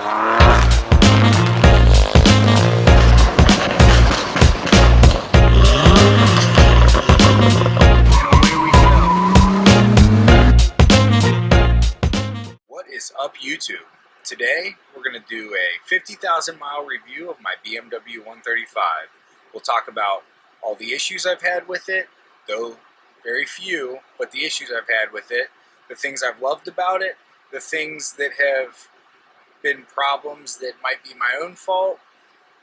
What is up, YouTube? Today we're going to do a 50,000 mile review of my BMW 135. We'll talk about all the issues I've had with it, though very few, but the issues I've had with it, the things I've loved about it, the things that have been problems that might be my own fault,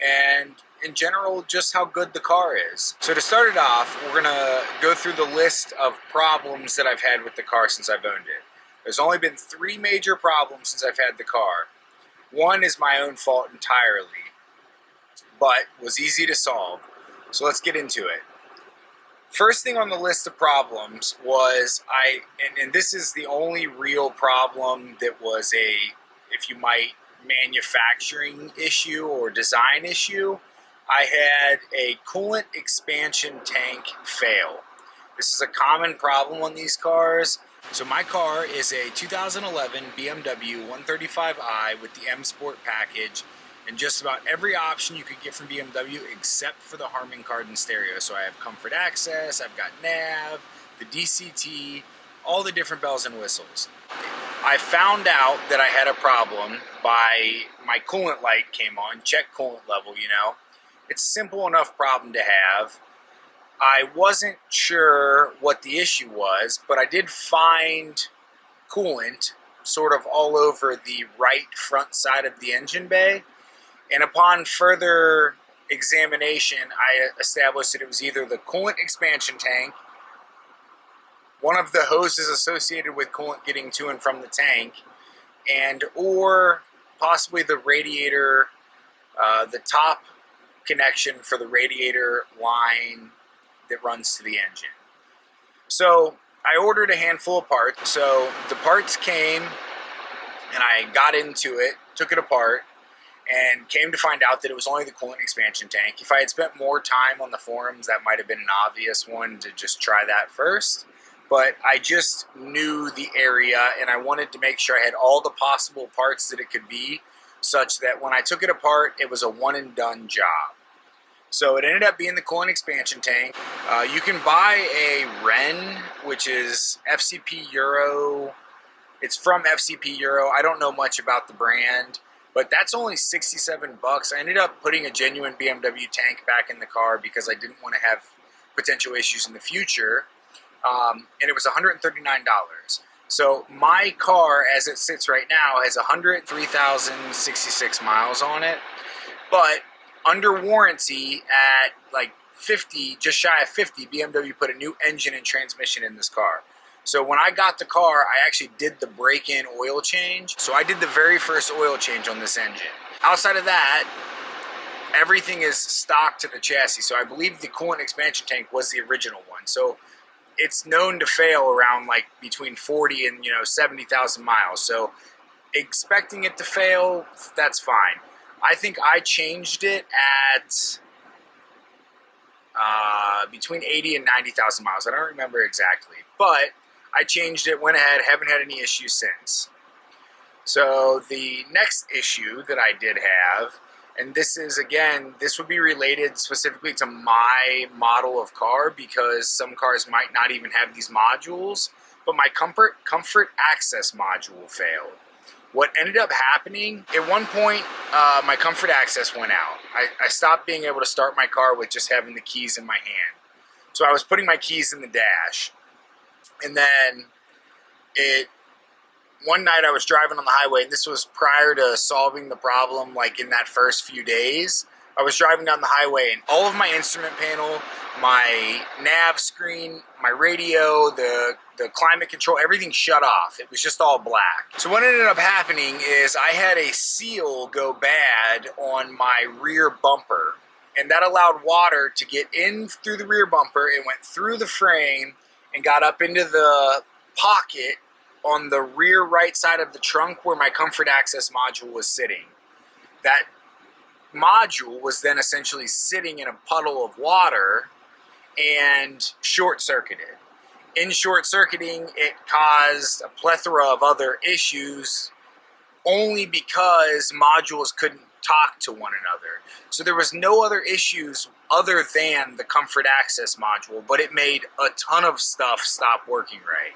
and in general, just how good the car is. So to start it off, we're going to go through the list of problems that I've had with the car since I've owned it. There's only been 3 major problems since I've had the car. One is my own fault entirely, but was easy to solve. So let's get into it. First thing on the list of problems was and this is the only real problem that was a, if you might, manufacturing issue or design issue. I had a coolant expansion tank fail. This is a common problem on these cars. So my car is a 2011 BMW 135i with the M Sport package and just about every option you could get from BMW except for the Harman Kardon stereo. So I have comfort access, I've got nav, the DCT, all the different bells and whistles. I found out that I had a problem by my coolant light came on, check coolant level, you know. It's a simple enough problem to have. I wasn't sure what the issue was, but I did find coolant sort of all over the right front side of the engine bay. And upon further examination, I established that it was either the coolant expansion tank, one of the hoses associated with coolant getting to and from the tank, and or possibly the radiator, the top connection for the radiator line that runs to the engine. So I ordered a handful of parts. So the parts came and I got into it, took it apart, and came to find out that it was only the coolant expansion tank. If I had spent more time on the forums, that might have been an obvious one to just try that first. But I just knew the area and I wanted to make sure I had all the possible parts that it could be, such that when I took it apart, it was a one and done job. So it ended up being the coolant expansion tank. You can buy a Ren, which is FCP Euro. It's from FCP Euro. I don't know much about the brand, but that's only 67 bucks. I ended up putting a genuine BMW tank back in the car because I didn't want to have potential issues in the future. And it was $139. So my car, as it sits right now, has 103,066 miles on it, but under warranty at like 50, just shy of 50, BMW put a new engine and transmission in this car. So when I got the car, I actually did the break-in oil change. So I did the very first oil change on this engine. Outside of that, everything is stock to the chassis. So I believe the coolant expansion tank was the original one. So it's known to fail around like between 40 and 70,000 miles. So expecting it to fail, that's fine. I think I changed it at between 80 and 90,000 miles. I don't remember exactly, but I changed it, went ahead, haven't had any issues since. So the next issue that I did have, and this is, again, this would be related specifically to my model of car because some cars might not even have these modules, but my comfort access module failed. What ended up happening, at one point, my comfort access went out. I stopped being able to start my car with just having the keys in my hand. So I was putting my keys in the dash. And then one night I was driving on the highway, and this was prior to solving the problem, like in that first few days. I was driving down the highway, and all of my instrument panel, my nav screen, my radio, the climate control, everything shut off. It was just all black. So what ended up happening is I had a seal go bad on my rear bumper, and that allowed water to get in through the rear bumper. It went through the frame and got up into the pocket on the rear right side of the trunk where my comfort access module was sitting. That module was then essentially sitting in a puddle of water and short-circuited. In short-circuiting, it caused a plethora of other issues only because modules couldn't talk to one another. So there was no other issues other than the comfort access module, but it made a ton of stuff stop working right.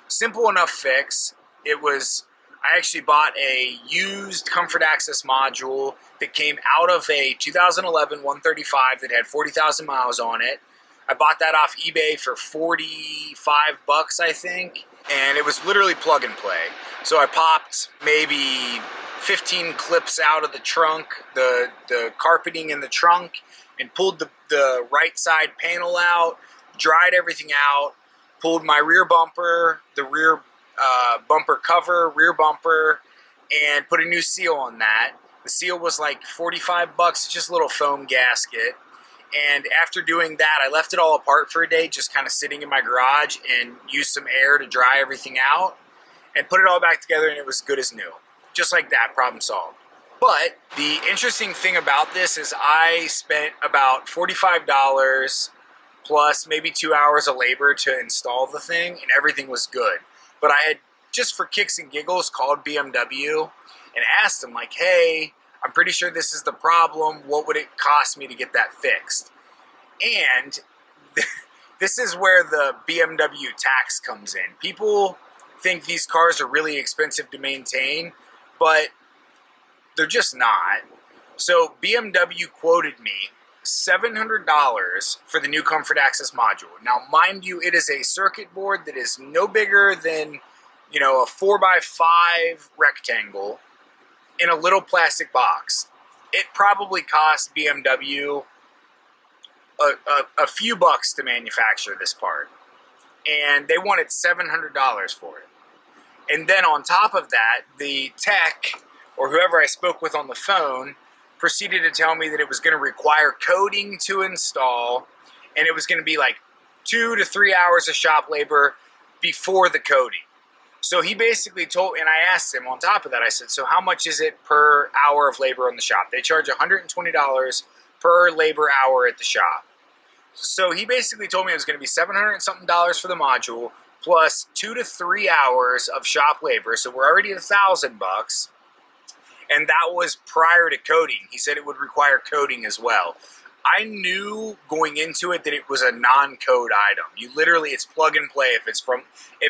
Simple enough fix. I actually bought a used comfort access module that came out of a 2011 135 that had 40,000 miles on it. I bought that off eBay for 45 bucks, I think, and it was literally plug and play. So I popped maybe 15 clips out of the trunk, the carpeting in the trunk, and pulled the right side panel out, dried everything out, pulled my rear bumper, the rear bumper cover, rear bumper, and put a new seal on that. The seal was like 45 bucks, just a little foam gasket. And after doing that, I left it all apart for a day, just kind of sitting in my garage, and used some air to dry everything out, and put it all back together, and it was good as new. Just like that, problem solved. But the interesting thing about this is I spent about $45 plus maybe 2 hours of labor to install the thing, and everything was good. But I had, just for kicks and giggles, called BMW and asked them, like, hey, I'm pretty sure this is the problem. What would it cost me to get that fixed? And this is where the BMW tax comes in. People think these cars are really expensive to maintain, but they're just not. So BMW quoted me $700 for the new Comfort Access module. Now, mind you, it is a circuit board that is no bigger than, a 4x5 rectangle in a little plastic box. It probably cost BMW a few bucks to manufacture this part, and they wanted $700 for it. And then on top of that, the tech, or whoever I spoke with on the phone, proceeded to tell me that it was going to require coating to install, and it was going to be like 2 to 3 hours of shop labor before the coating. So he basically told, and I asked him on top of that, I said, so how much is it per hour of labor in the shop? They charge $120 per labor hour at the shop. So he basically told me it was going to be $700 and something for the module, plus 2 to 3 hours of shop labor. So we're already at $1,000, and that was prior to coating. He said it would require coating as well. I knew going into it that it was a non-code item. It's plug and play. If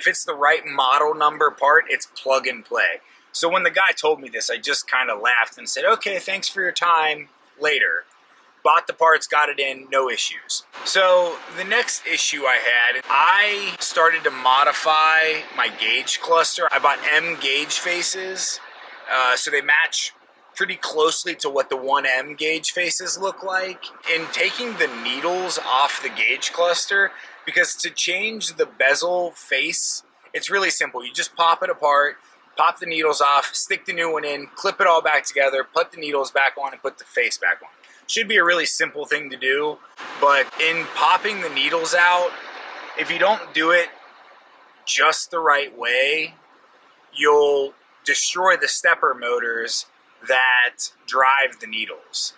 it's the right model number part, it's plug and play. So when the guy told me this, I just kind of laughed and said, okay, thanks for your time. Later. Bought the parts, got it in, no issues. So the next issue I started to modify my gauge cluster. I bought M gauge faces, so they match pretty closely to what the 1M gauge faces look like. In taking the needles off the gauge cluster, because to change the bezel face, it's really simple. You just pop it apart, pop the needles off, stick the new one in, clip it all back together, put the needles back on, and put the face back on. Should be a really simple thing to do, but in popping the needles out, if you don't do it just the right way, you'll destroy the stepper motors that drive the needles.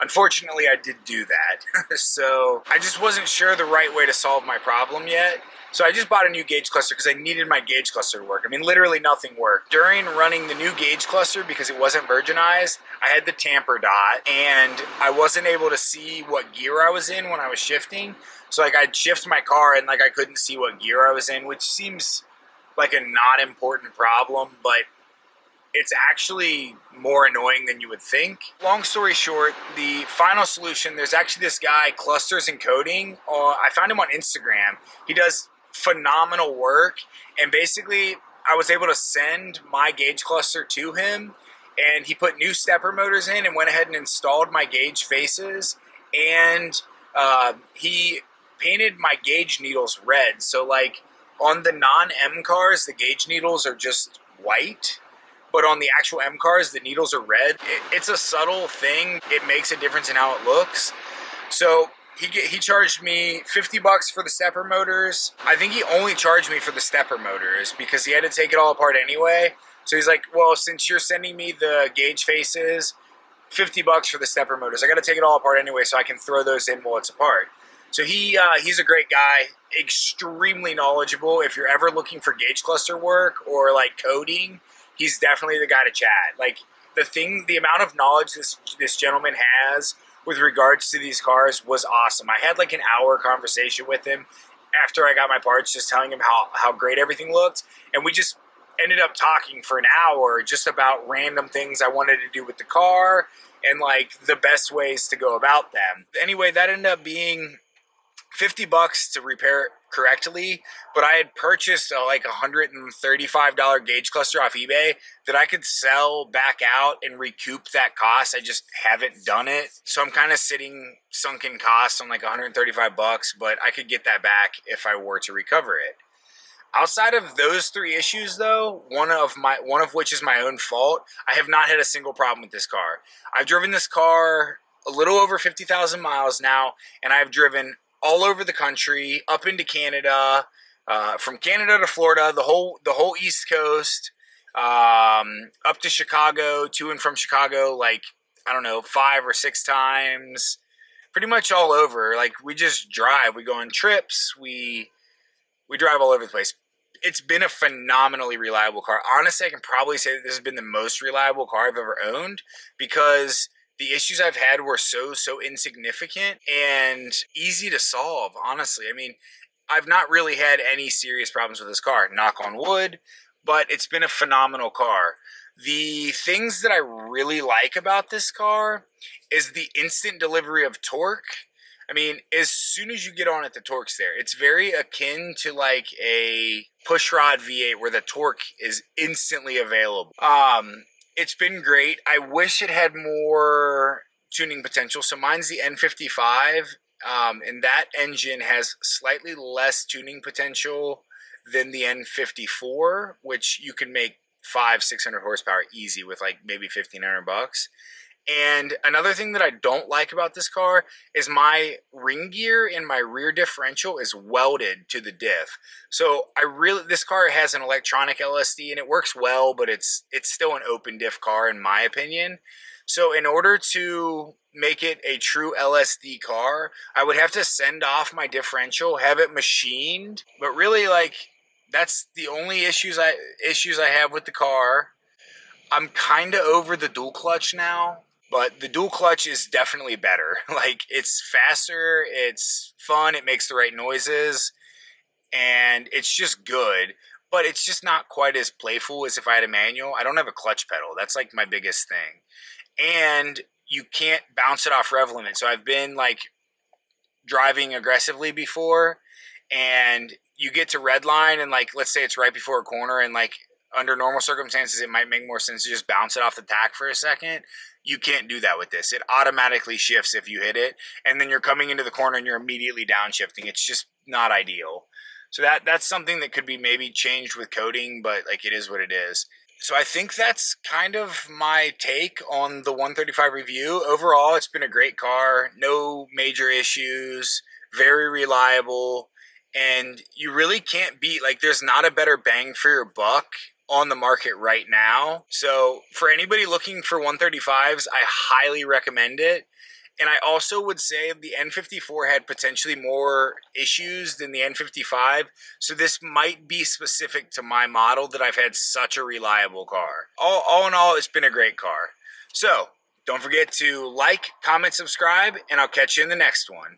Unfortunately, I did do that. So I just wasn't sure the right way to solve my problem yet. So I just bought a new gauge cluster because I needed my gauge cluster to work. I mean, literally nothing worked. During running the new gauge cluster, because it wasn't virginized, I had the tamper dot, and I wasn't able to see what gear I was in when I was shifting. So I'd shift my car and I couldn't see what gear I was in, which seems like a not important problem, but it's actually more annoying than you would think. Long story short, the final solution, there's actually this guy, Clusters and Coding. I found him on Instagram. He does phenomenal work, and basically I was able to send my gauge cluster to him, and he put new stepper motors in and went ahead and installed my gauge faces, and he painted my gauge needles red. So on the non-M cars, the gauge needles are just white, but on the actual M cars, the needles are red. It's a subtle thing. It makes a difference in how it looks. So he charged me $50 for the stepper motors. I think he only charged me for the stepper motors because he had to take it all apart anyway. So he's like, well, since you're sending me the gauge faces, $50 for the stepper motors. I got to take it all apart anyway so I can throw those in while it's apart. So he's a great guy, extremely knowledgeable. If you're ever looking for gauge cluster work or coding, he's definitely the guy to chat. Like the amount of knowledge this gentleman has with regards to these cars was awesome. I had like an hour conversation with him after I got my parts, just telling him how great everything looked, and we just ended up talking for an hour just about random things I wanted to do with the car and like the best ways to go about them. Anyway, that ended up being $50 to repair it correctly, but I had purchased a like $135 gauge cluster off eBay that I could sell back out and recoup that cost. I just haven't done it. So I'm kind of sitting sunken costs on like $135, but I could get that back if I were to recover it. Outside of those three issues though, one of which is my own fault, I have not had a single problem with this car. I've driven this car a little over 50,000 miles now, and I've driven all over the country, up into Canada, from Canada to Florida, the whole East Coast, up to Chicago, to and from Chicago, like, I don't know, 5 or 6 times, pretty much all over. Like, we just drive, we go on trips, we drive all over the place. It's been a phenomenally reliable car. Honestly, I can probably say that this has been the most reliable car I've ever owned, because the issues I've had were so insignificant and easy to solve, honestly. I mean, I've not really had any serious problems with this car, knock on wood, but it's been a phenomenal car. The things that I really like about this car is the instant delivery of torque. I mean, as soon as you get on it, the torque's there. It's very akin to like a pushrod V8 where the torque is instantly available. It's been great. I wish it had more tuning potential. So mine's the N55, and that engine has slightly less tuning potential than the N54, which you can make 500-600 horsepower easy with like maybe $1,500. And another thing that I don't like about this car is my ring gear in my rear differential is welded to the diff. So this car has an electronic LSD and it works well, but it's still an open diff car in my opinion. So in order to make it a true LSD car, I would have to send off my differential, have it machined. But really, like, that's the only issues I have with the car. I'm kind of over the dual clutch now. But the dual clutch is definitely better. Like, it's faster, it's fun, it makes the right noises, and it's just good. But it's just not quite as playful as if I had a manual. I don't have a clutch pedal. That's like my biggest thing. And you can't bounce it off rev limit. So I've been like driving aggressively before, and you get to red line, and like, let's say it's right before a corner, and like under normal circumstances, it might make more sense to just bounce it off the tack for a second. You can't do that with this. It automatically shifts if you hit it, and then you're coming into the corner and you're immediately downshifting. It's just not ideal. So that's something that could be maybe changed with coding, but like, it is what it is. So I think that's kind of my take on the 135 review. Overall, it's been a great car. No major issues. Very reliable. And you really can't beat, like, there's not a better bang for your buck on the market right now. So for anybody looking for 135s, I highly recommend it. And I also would say the N54 had potentially more issues than the N55. So this might be specific to my model that I've had such a reliable car. All in all, it's been a great car. So don't forget to like, comment, subscribe, and I'll catch you in the next one.